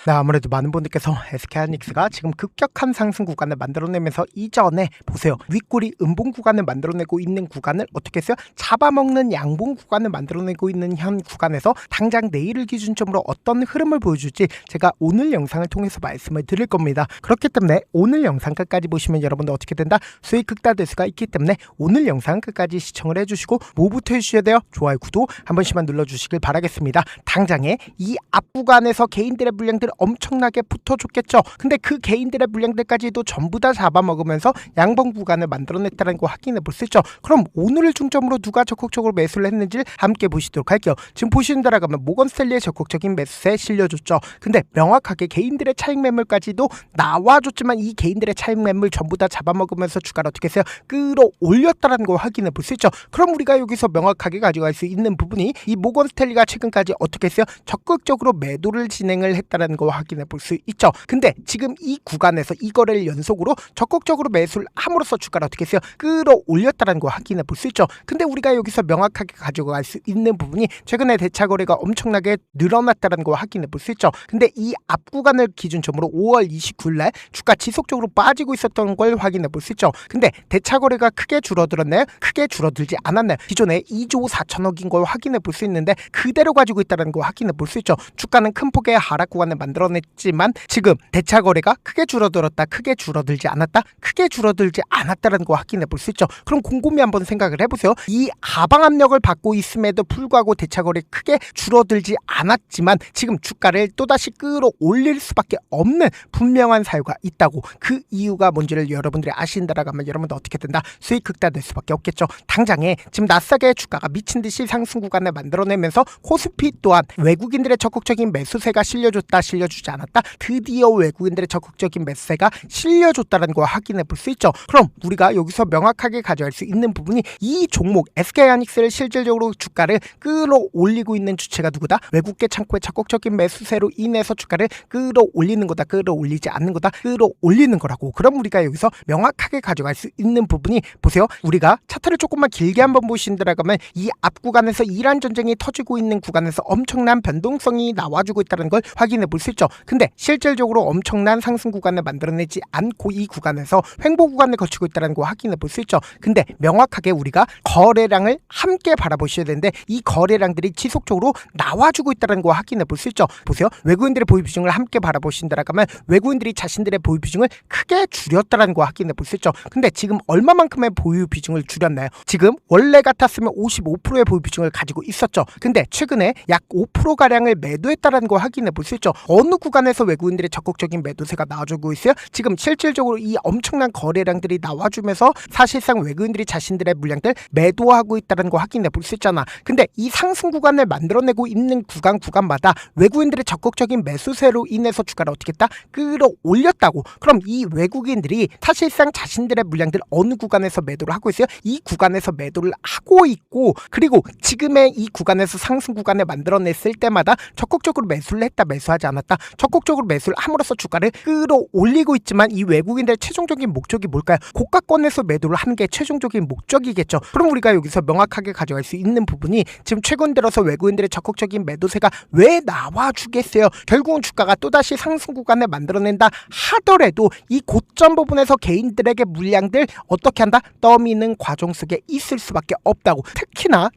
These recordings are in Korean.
네, 아무래도 많은 분들께서 SK하이닉스가 지금 급격한 상승 구간을 만들어내면서 이전에 보세요. 윗꼬리 음봉 구간을 만들어내고 있는 구간을 어떻게 했어요? 잡아먹는 양봉 구간을 만들어내고 있는 현 구간에서 당장 내일을 기준점으로 어떤 흐름을 보여줄지 제가 오늘 영상을 통해서 말씀을 드릴 겁니다. 그렇기 때문에 오늘 영상 끝까지 보시면 여러분들 어떻게 된다? 수익 극대화될 수가 있기 때문에 오늘 영상 끝까지 시청을 해주시고 뭐부터 해주셔야 돼요? 좋아요, 구독 한 번씩만 눌러주시길 바라겠습니다. 당장에 이 앞 구간에서 개인들의 물량들 엄청나게 붙어줬겠죠. 근데 그 개인들의 물량들까지도 전부 다 잡아먹으면서 양봉 구간을 만들어냈다는 거 확인해 볼 수 있죠. 그럼 오늘을 중점으로 누가 적극적으로 매수를 했는지 함께 보시도록 할게요. 지금 보시는 대로 가면 모건스탠리의 적극적인 매수에 실려줬죠. 근데 명확하게 개인들의 차익 매물까지도 나와줬지만 이 개인들의 차익 매물 전부 다 잡아먹으면서 주가를 어떻게 했어요? 끌어올렸다는 걸 확인해 볼 수 있죠. 그럼 우리가 여기서 명확하게 가져갈 수 있는 부분이 이 모건스탠리가 최근까지 어떻게 했어요? 적극적으로 매도를 진행을 했다는 거 확인해 볼 수 있죠. 근데 지금 이 구간에서 이 거래를 연속으로 적극적으로 매수를 함으로써 주가를 어떻게 했어요? 끌어올렸다는 거 확인해 볼 수 있죠. 근데 우리가 여기서 명확하게 가져갈 수 있는 부분이 최근에 대차 거래가 엄청나게 늘어났다는 거 확인해 볼 수 있죠. 근데 이 앞 구간을 기준점으로 5월 29일 날 주가 지속적으로 빠지고 있었던 걸 확인해 볼 수 있죠. 근데 대차 거래가 크게 줄어들었나요? 크게 줄어들지 않았나요? 기존에 2조 4천억인 걸 확인해 볼 수 있는데 그대로 가지고 있다는 거 확인해 볼 수 있죠. 주가는 큰 폭의 하락 구간을 만들어냈지만 지금 대차 거래가 크게 줄어들었다, 크게 줄어들지 않았다, 크게 줄어들지 않았다는 거 확인해 볼 수 있죠. 그럼 곰곰이 한번 생각을 해보세요. 이 하방 압력을 받고 있음에도 불구하고 대차 거래 크게 줄어들지 않았지만 지금 주가를 또다시 끌어올릴 수밖에 없는 분명한 사유가 있다고. 그 이유가 뭔지를 여러분들이 아신다라고 하면 여러분들 어떻게 된다? 수익 극대화될 수밖에 없겠죠. 당장에 지금 나스닥의 주가가 미친 듯이 상승 구간을 만들어내면서 코스피 또한 외국인들의 적극적인 매수세가 실려줬다, 실려주지 않았다, 드디어 외국인들의 적극적인 매수세가 실려줬다는 걸 확인해 볼 수 있죠. 그럼 우리가 여기서 명확하게 가져갈 수 있는 부분이 이 종목 SK하이닉스를 실질적으로 주가를 끌어올리고 있는 주체가 누구다? 외국계 창고의 적극적인 매수세로 인해서 주가를 끌어올리는 거다, 끌어올리지 않는 거다, 끌어올리는 거라고. 그럼 우리가 여기서 명확하게 가져갈 수 있는 부분이 보세요. 우리가 차트를 조금만 길게 한번 보신다라고 하면 이 앞 구간에서 이란 전쟁이 터지고 있는 구간에서 엄청난 변동성이 나와주고 있다는 걸 확인해 볼 수 있죠. 근데 실질적으로 엄청난 상승 구간을 만들어내지 않고 이 구간에서 횡보 구간을 거치고 있다는 걸 확인해 볼 수 있죠. 근데 명확하게 우리가 거래량을 함께 바라보셔야 되는데 이 거래량들이 지속적으로 나와주고 있다는 걸 확인해 볼 수 있죠. 보세요. 외국인들의 보유 비중을 함께 바라보신다라고 하면 외국인들이 자신들의 보유 비중을 크게 줄였다는 걸 확인해 볼 수 있죠. 근데 지금 얼마만큼의 보유 비중을 줄였나요? 지금 원래 같았으면 55%의 보유 비중을 가지고 있었죠. 근데 최근에 약 5%가량을 매도했다는 걸 확인해 볼 수 있죠. 어느 구간에서 외국인들의 적극적인 매도세가 나와주고 있어요? 지금 실질적으로 이 엄청난 거래량들이 나와주면서 사실상 외국인들이 자신들의 물량들 매도하고 있다는 거 확인해 볼 수 있잖아. 근데 이 상승 구간을 만들어내고 있는 구간마다 외국인들의 적극적인 매수세로 인해서 주가를 어떻게 했다? 끌어올렸다고. 그럼 이 외국인들이 사실상 자신들의 물량들 어느 구간에서 매도를 하고 있어요? 이 구간에서 매도를 하고 있고, 그리고 지금의 이 구간에서 상승 구간을 만들어냈을 때마다 적극적으로 매수를 했다, 매수하지 않았다, 적극적으로 매수를 함으로써 주가를 끌어올리고 있지만 이 외국인들의 최종적인 목적이 뭘까요? 고가권에서 매도를 하는 게 최종적인 목적이겠죠. 그럼 우리가 여기서 명확하게 가져갈 수 있는 부분이 지금 최근 들어서 외국인들의 적극적인 매도세가 왜 나와주겠어요? 결국은 주가가 또다시 상승 구간을 만들어낸다 하더라도 이 고점 부분에서 개인들에게 물량들 어떻게 한다? 떠미는 과정 속에 있을 수밖에 없다고. 특히나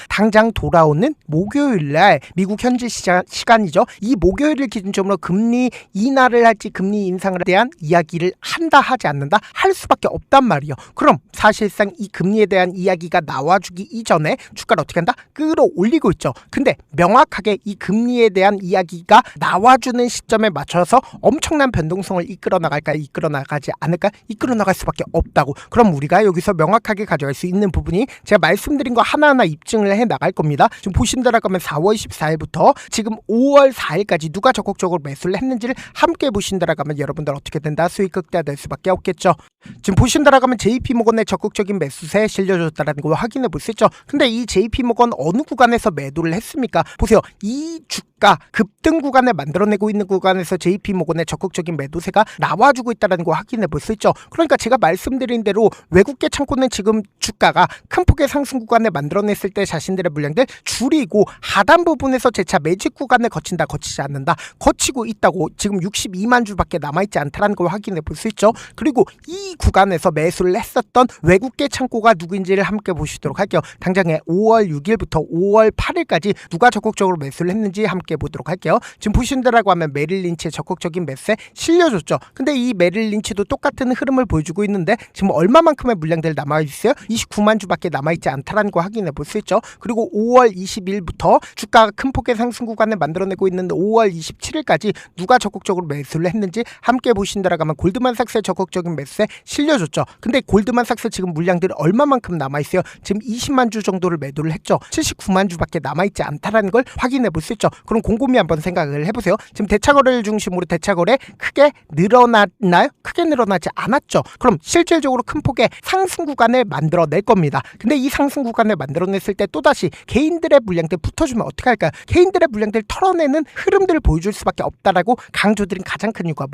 당장 돌아오는 목요일날 미국 현지 시간이죠. 이 목요일을 기준점으로 금리 인하를 할지 금리 인상에 대한 이야기를 한다, 하지 않는다, 할 수밖에 없단 말이에요. 그럼 사실상 이 금리에 대한 이야기가 나와주기 이전에 주가를 어떻게 한다? 끌어올리고 있죠. 근데 명확하게 이 금리에 대한 이야기가 나와주는 시점에 맞춰서 엄청난 변동성을 이끌어 나갈까, 이끌어 나가지 않을까? 이끌어 나갈 수밖에 없다고. 그럼 우리가 여기서 명확하게 가져갈 수 있는 부분이 제가 말씀드린 거 하나하나 입증을 해 나갈 겁니다. 지금 보신다라고 하면 4월 14일부터 지금 5월 4일까지 누가 적극적으로 매수를 했는지를 함께 보신다라고 하면 여러분들 어떻게 된다? 수익 극대화될 수밖에 없겠죠. 지금 보신다라고 하면 JP모건의 적극적인 매수세에 실려줬다는 걸 확인해 볼 수 있죠. 근데 이 JP모건 어느 구간에서 매도를 했습니까? 보세요. 이 주가 급등 구간을 만들어내고 있는 구간에서 JP모건의 적극적인 매도세가 나와주고 있다는 걸 확인해 볼 수 있죠. 그러니까 제가 말씀드린 대로 외국계 창고는 지금 주가가 큰 폭의 상승 구간을 만들어냈을 때 자신들의 물량들 줄이고 하단 부분에서 재차 매집 구간을 거친다, 거치지 않는다, 거치고 있다고. 지금 62만 주밖에 남아있지 않다는 걸 확인해 볼 수 있죠. 그리고 이 구간에서 매수를 했었던 외국계 창고가 누구인지를 함께 보시도록 할게요. 당장에 5월 6일부터 5월 8일까지 누가 적극적으로 매수를 했는지 함께 보도록 할게요. 지금 보신 대로라고 하면 메릴 린치의 적극적인 매수에 실려줬죠. 근데 이 메릴 린치도 똑같은 흐름을 보여주고 있는데 지금 얼마만큼의 물량들 남아있어요? 29만 주밖에 남아있지 않다는 거 확인해 볼 수 있죠. 그리고 5월 20일부터 주가가 큰 폭의 상승 구간을 만들어내고 있는데 5월 27일까지 누가 적극적으로 매수를 했는지 함께 보신다라고 하면 골드만삭스의 적극적인 매수에 실려줬죠. 근데 골드만삭스 지금 물량들이 얼마만큼 남아있어요? 지금 20만 주 정도를 매도를 했죠. 79만 주밖에 남아있지 않다는 걸 확인해 볼 수 있죠. 그럼 곰곰이 한번 생각을 해보세요. 지금 대차거래를 중심으로 대차거래 크게 늘어났나요? 크게 늘어나지 않았죠. 그럼 실질적으로 큰 폭의 상승 구간을 만들어낼 겁니다. 근데 이 상승 구간을 만들어냈을 때 또다시 개인들의 물량들 붙어주면 어떻게 할까요? 개인들의 물량들 털어내는 흐름들을 보여줄 수밖에 없다라고 강조드린 가장 큰 이유가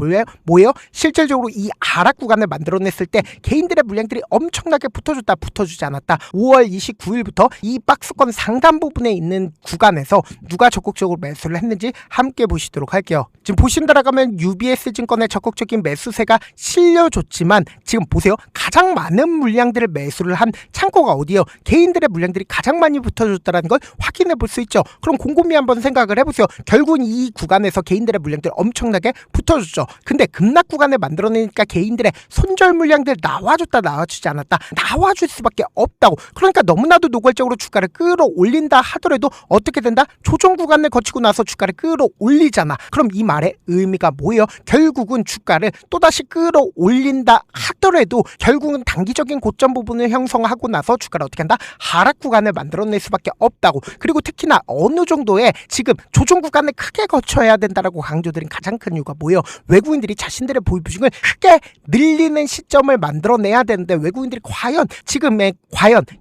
뭐예요? 실질적으로 이 하락 구간을 만들어냈을 때 개인들의 물량들이 엄청나게 붙어줬다, 붙어주지 않았다. 5월 29일부터 이 박스권 상단 부분에 있는 구간에서 누가 적극적으로 매수를 했는지 함께 보시도록 할게요. 지금 보신다라면 UBS 증권의 적극적인 매수세가 실려줬지만 지금 보세요. 가장 많은 물량들을 매수를 한 창고가 어디예요? 개인들의 물량들이 가장 많이 붙어줬다는 걸 확인해 볼 수 있죠. 그럼 곰곰이 한번 생각을 해보세요. 결국은 이 구간에서 개인들의 물량들이 엄청나게 붙어줬죠. 근데 급락 구간을 만들어내니까 개인들의 손절 물량들 나와줬다, 나와주지 않았다, 나와줄 수밖에 없다고. 그러니까 너무나도 노골적으로 주가를 끌어올린다 하더라도 어떻게 된다? 조정 구간을 거치고 나서 주가를 끌어올리잖아. 그럼 이 말의 의미가 뭐예요? 결국은 주가를 또다시 끌어올린다 하더라도 결국은 단기적인 고점 부분을 형성하고 나서 주가를 어떻게 한다? 하락 구간을 만들어낼 수밖에 없다고. 그리고 특히나 어느 정도의 지금 조정 구간을 크게 거쳐야 된다라고 강조드린 가장 큰 이유가 뭐예요? 외국인들이 자신들의 보유비중을 크게 늘리는 시점을 만들어내야 되는데 외국인들이 과연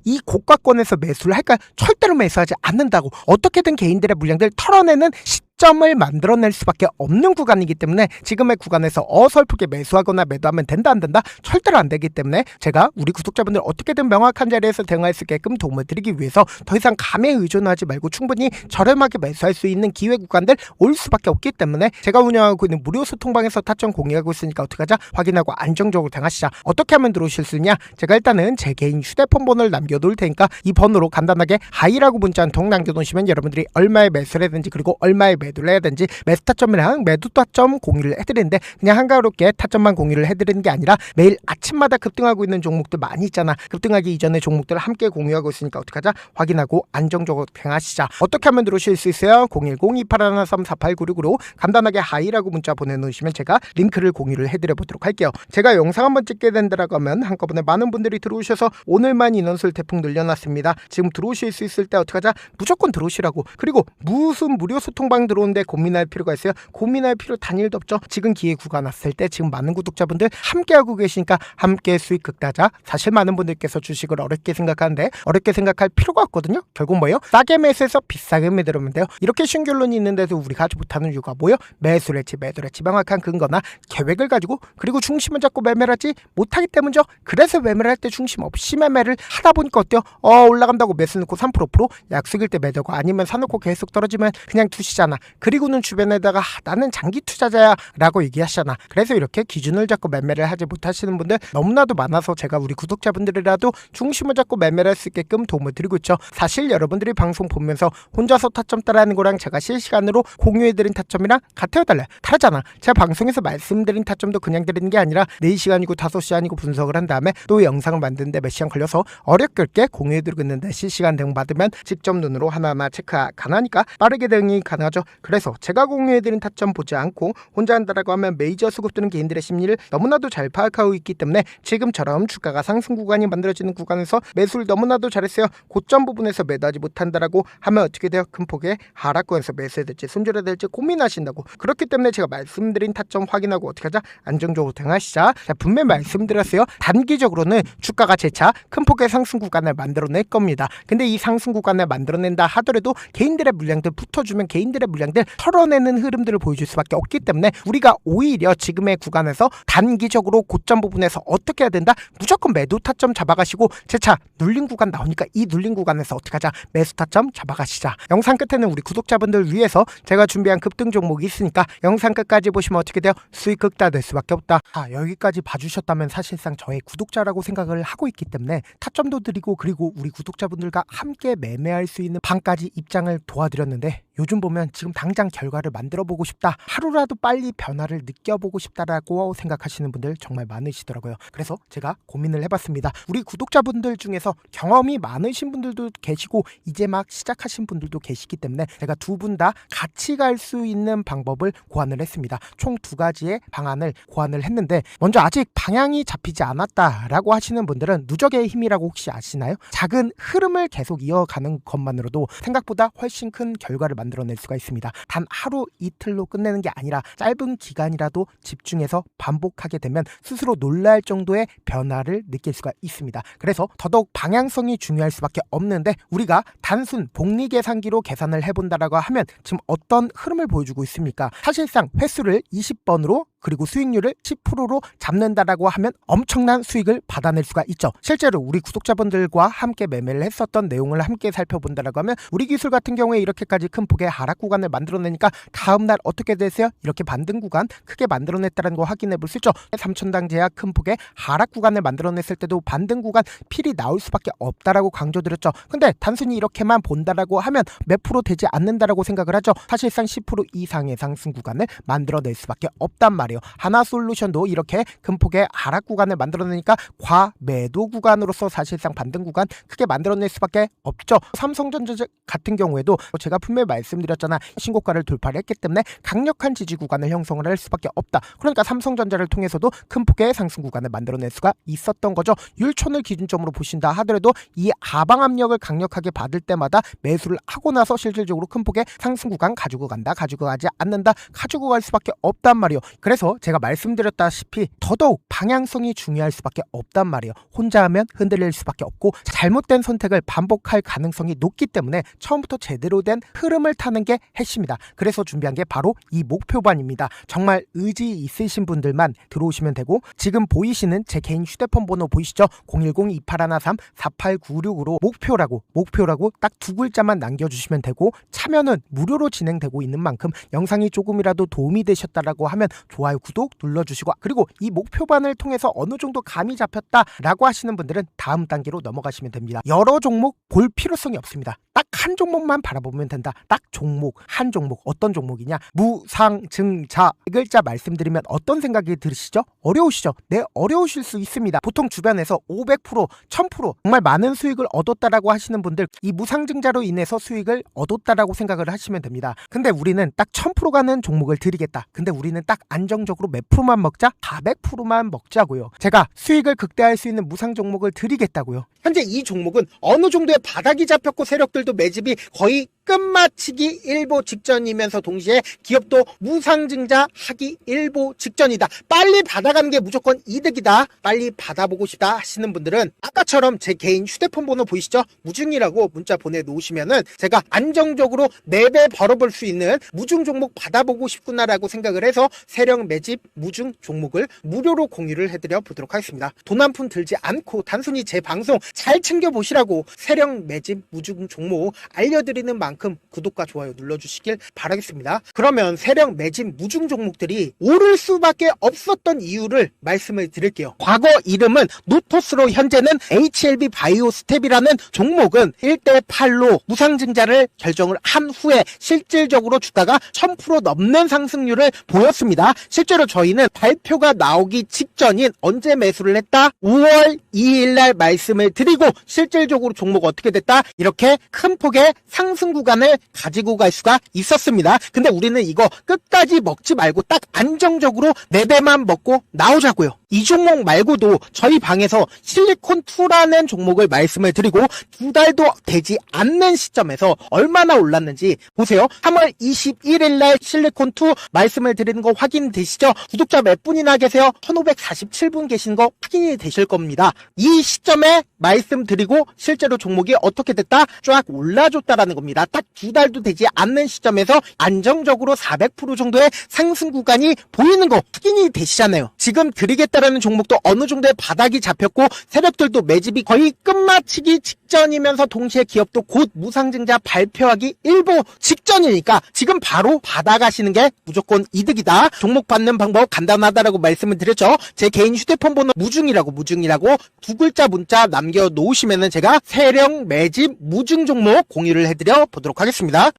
이 고가권에서 매수를 할까요? 절대로 매수하지 않는다고. 어떻게든 개인들의 물량들 털어내는 시점을 만들어낼 수밖에 없는 구간이기 때문에 지금의 구간에서 어설프게 매수하거나 매도하면 된다 안 된다? 절대로 안 되기 때문에 제가 우리 구독자분들 어떻게든 명확한 자리에서 대응할 수 있게끔 도움을 드리기 위해서 더 이상 감에 의존하지 말고 충분히 저렴하게 매수할 수 있는 기회 구간들 올 수밖에 없기 때문에 제가 운영하고 있는 무료 소통방에서 타점 공유하고 있으니까 어떻게 하자? 확인하고 안정적으로 대응하시자. 어떻게 하면 들어오실 수 있냐? 제가 일단은 제 개인 휴대폰 번호를 남겨놓을 테니까 이 번호로 간단하게 하이라고 문자 한 통 남겨놓으시면 여러분들이 얼마에 매수를 해야되는지 그리고 얼마에 매도를 해야 되는지 매수 타점이랑 매도 타점 공유를 해드리는데 그냥 한가롭게 타점만 공유를 해드리는 게 아니라 매일 아침마다 급등하고 있는 종목들 많이 있잖아. 급등하기 이전의 종목들을 함께 공유하고 있으니까 어떻게 하자? 확인하고 안정적으로 대응하시자. 어떻게 하면 들어오실 수 있어요? 010-2813-4896으로 간단하게 하이라고 문자 보내놓으시면 제가 링크를 공유를 해드려 보도록 할게요. 제가 영상 한번 찍게 된다라고 하면 한꺼번에 많은 분들이 들어오셔서 오늘만 인원수를 대폭 늘려놨습니다. 지금 들어오실 수 있을 때 어떻게 하자? 무조건 들어오시라고. 그리고 무슨 무료 소통방 들어오는데 고민할 필요가 있어요? 고민할 필요 단일도 없죠. 지금 기회 구간 왔을 때 지금 많은 구독자분들 함께하고 계시니까 함께 수익 극다자. 사실 많은 분들께서 주식을 어렵게 생각하는데 어렵게 생각할 필요가 없거든요. 결국 뭐예요? 싸게 매수해서 비싸게 매도하면 돼요. 이렇게 쉬운 결론이 있는데도 우리가 하지 못하는 이유가 뭐예요? 매수를 했지 매도를 했지 명확한 근거나 계획을 가지고 그리고 중심을 잡고 매매를 하지 못하기 때문이죠. 그래서 매매를 할 때 중심 없이 매매를 하다 보니까 어때요? 올라간다고 매수 넣고 3% 약속일 때 매도고 아니면 사놓고 계속 떨어지면 그냥 두시잖아. 그리고는 주변에다가 나는 장기 투자자야 라고 얘기하시잖아. 그래서 이렇게 기준을 잡고 매매를 하지 못하시는 분들 너무나도 많아서 제가 우리 구독자분들이라도 중심을 잡고 매매를 할 수 있게끔 도움을 드리고 있죠. 사실 여러분들이 방송 보면서 혼자서 타점 따라하는 거랑 제가 실시간으로 공유해드린 타점이랑 같아요 달라요? 다르잖아. 제가 방송에서 말씀드린 타점도 그냥 드리는 게 아니라 4시간이고 5시간이고 분석을 한 다음에 또 영상을 만드는데 몇 시간 걸려서 어렵게 공유해드리고 있는데 실시간 대응 받으면 직접 눈으로 하나하나 체크가 가능하니까 빠르게 대응이 가능하죠. 그래서 제가 공유해드린 타점 보지 않고 혼자 한다라고 하면 메이저 수급 또는 개인들의 심리를 너무나도 잘 파악하고 있기 때문에 지금처럼 주가가 상승 구간이 만들어지는 구간에서 매수를 너무나도 잘했어요. 고점 부분에서 매도하지 못한다라고 하면 어떻게 돼요? 큰 폭의 하락권에서 매수해야 될지 손절해야 될지 고민하신다고. 그렇기 때문에 제가 말씀드린 타점 확인하고 어떻게 하자? 안정적으로 대응하시자. 자, 분명히 말씀드렸어요. 단기적으로는 주가가 재차 큰 폭의 상승 구간을 만들어낼 겁니다. 근데 이 상승 구간을 만들어낸다 하더라도 개인들의 물량들 붙어주면 개인들의 물량 전략들 털어내는 흐름들을 보여줄 수밖에 없기 때문에 우리가 오히려 지금의 구간에서 단기적으로 고점 부분에서 어떻게 해야 된다? 무조건 매도 타점 잡아가시고 재차 눌린 구간 나오니까 이 눌린 구간에서 어떻게 하자? 매수 타점 잡아가시자. 영상 끝에는 우리 구독자분들 위해서 제가 준비한 급등 종목이 있으니까 영상 끝까지 보시면 어떻게 돼요? 수익 극대화될 수밖에 없다. 여기까지 봐주셨다면 사실상 저의 구독자라고 생각을 하고 있기 때문에 타점도 드리고 그리고 우리 구독자분들과 함께 매매할 수 있는 방까지 입장을 도와드렸는데 요즘 보면 지금 당장 결과를 만들어 보고 싶다, 하루라도 빨리 변화를 느껴보고 싶다라고 생각하시는 분들 정말 많으시더라고요. 그래서 제가 고민을 해봤습니다. 우리 구독자분들 중에서 경험이 많으신 분들도 계시고 이제 막 시작하신 분들도 계시기 때문에 제가 두 분 다 같이 갈 수 있는 방법을 고안을 했습니다. 총 2가지의 방안을 고안을 했는데, 먼저 아직 방향이 잡히지 않았다라고 하시는 분들은 누적의 힘이라고 혹시 아시나요? 작은 흐름을 계속 이어가는 것만으로도 생각보다 훨씬 큰 결과를 만들어낼 수가 있습니다. 단 하루 이틀로 끝내는 게 아니라 짧은 기간이라도 집중해서 반복하게 되면 스스로 놀랄 정도의 변화를 느낄 수가 있습니다. 그래서 더더욱 방향성이 중요할 수밖에 없는데, 우리가 단순 복리 계산기로 계산을 해본다라고 하면 지금 어떤 흐름을 보여주고 있습니까? 사실상 횟수를 20번으로 그리고 수익률을 10%로 잡는다라고 하면 엄청난 수익을 받아낼 수가 있죠. 실제로 우리 구독자분들과 함께 매매를 했었던 내용을 함께 살펴본다라고 하면 우리 기술 같은 경우에 이렇게까지 큰 폭의 하락 구간을 만들어내니까 다음날 어떻게 되세요? 이렇게 반등 구간 크게 만들어냈다는 거 확인해 볼 수 있죠. 3천당 제약 큰 폭의 하락 구간을 만들어냈을 때도 반등 구간 필히 나올 수밖에 없다라고 강조드렸죠. 근데 단순히 이렇게만 본다라고 하면 몇 프로 되지 않는다라고 생각을 하죠. 사실상 10% 이상의 상승 구간을 만들어낼 수밖에 없단 말이에요. 하나솔루션도 이렇게 큰 폭의 하락 구간을 만들어내니까 과매도 구간으로서 사실상 반등 구간 크게 만들어낼 수밖에 없죠. 삼성전자 같은 경우에도 제가 분명히 말씀드렸잖아. 신고가를 돌파를 했기 때문에 강력한 지지 구간을 형성을 할 수밖에 없다. 그러니까 삼성전자를 통해서도 큰 폭의 상승 구간을 만들어낼 수가 있었던 거죠. 율촌을 기준점으로 보신다 하더라도 이 하방 압력을 강력하게 받을 때마다 매수를 하고 나서 실질적으로 큰 폭의 상승 구간 가지고 간다, 가지고 가지 않는다, 가지고 갈 수밖에 없단 말이에요. 그래서 제가 말씀드렸다시피 더더욱 방향성이 중요할 수밖에 없단 말이에요. 혼자 하면 흔들릴 수밖에 없고 잘못된 선택을 반복할 가능성이 높기 때문에 처음부터 제대로 된 흐름을 타는 게 핵심이다. 그래서 준비한 게 바로 이 목표반입니다. 정말 의지 있으신 분들만 들어오시면 되고, 지금 보이시는 제 개인 휴대폰 번호 보이시죠? 010-2813-4896으로 목표라고 딱 2글자만 남겨주시면 되고, 참여는 무료로 진행되고 있는 만큼 영상이 조금이라도 도움이 되셨다라고 하면 좋아요, 구독 눌러주시고, 그리고 이 목표반을 통해서 어느 정도 감이 잡혔다라고 하시는 분들은 다음 단계로 넘어가시면 됩니다. 여러 종목 볼 필요성이 없습니다. 딱 한 종목만 바라보면 된다. 딱 종목, 한 종목. 어떤 종목이냐? 무상증자. 이 글자 말씀드리면 어떤 생각이 들으시죠? 어려우시죠? 네, 어려우실 수 있습니다. 보통 주변에서 500%, 1000% 정말 많은 수익을 얻었다라고 하시는 분들, 이 무상증자로 인해서 수익을 얻었다라고 생각을 하시면 됩니다. 근데 우리는 딱 1000% 가는 종목을 드리겠다. 근데 우리는 딱 안정적으로 몇 프로만 먹자? 400%만 먹자고요. 제가 수익을 극대화할 수 있는 무상 종목을 드리겠다고요. 현재 이 종목은 어느 정도의 바닥이 잡혔고 세력들도 매집이 거의 끝마치기 일보 직전이면서 동시에 기업도 무상증자하기 일보 직전이다. 빨리 받아가는 게 무조건 이득이다. 빨리 받아보고 싶다 하시는 분들은 아까처럼 제 개인 휴대폰 번호 보이시죠? 무중이라고 문자 보내놓으시면은 제가 안정적으로 4배 벌어볼 수 있는 무중 종목 받아보고 싶구나라고 생각을 해서 세력 매집 무중 종목을 무료로 공유를 해드려 보도록 하겠습니다. 돈 한 푼 들지 않고 단순히 제 방송 잘 챙겨보시라고 세력 매집 무중 종목 알려드리는 만큼 구독과 좋아요 눌러주시길 바라겠습니다. 그러면 세력 매집 무중 종목들이 오를 수밖에 없었던 이유를 말씀을 드릴게요. 과거 이름은 노토스로 현재는 HLB 바이오스텝이라는 종목은 1대8로 무상증자를 결정을 한 후에 실질적으로 주가가 1000% 넘는 상승률을 보였습니다. 실제로 저희는 발표가 나오기 직전인 언제 매수를 했다? 5월 2일날 말씀을 드리고 실질적으로 종목 어떻게 됐다? 이렇게 큰 폭의 상승 구간을 가지고 갈 수가 있었습니다. 근데 우리는 이거 끝까지 먹지 말고 딱 안정적으로 4배만 먹고 나오자고요. 이 종목 말고도 저희 방에서 실리콘2라는 종목을 말씀을 드리고 2달도 되지 않는 시점에서 얼마나 올랐는지 보세요. 3월 21일 날 실리콘2 말씀을 드리는 거 확인되시죠? 구독자 몇 분이나 계세요? 1547분 계신 거 확인이 되실 겁니다. 이 시점에 말씀드리고 실제로 종목이 어떻게 됐다? 쫙 올라줬다라는 겁니다. 딱 2달도 되지 않는 시점에서 안정적으로 400% 정도의 상승 구간이 보이는 거 확인이 되시잖아요. 지금 드리겠다라는 종목도 어느 정도의 바닥이 잡혔고 세력들도 매집이 거의 끝마치기 직전이면서 동시에 기업도 곧 무상증자 발표하기 일보 직전이니까 지금 바로 받아가시는 게 무조건 이득이다. 종목 받는 방법 간단하다라고 말씀을 드렸죠. 제 개인 휴대폰 번호 무중이라고 두 글자 문자 남겨놓으시면은 제가 세력 매집 무중 종목 공유를 해드려 보도록 하겠습니다.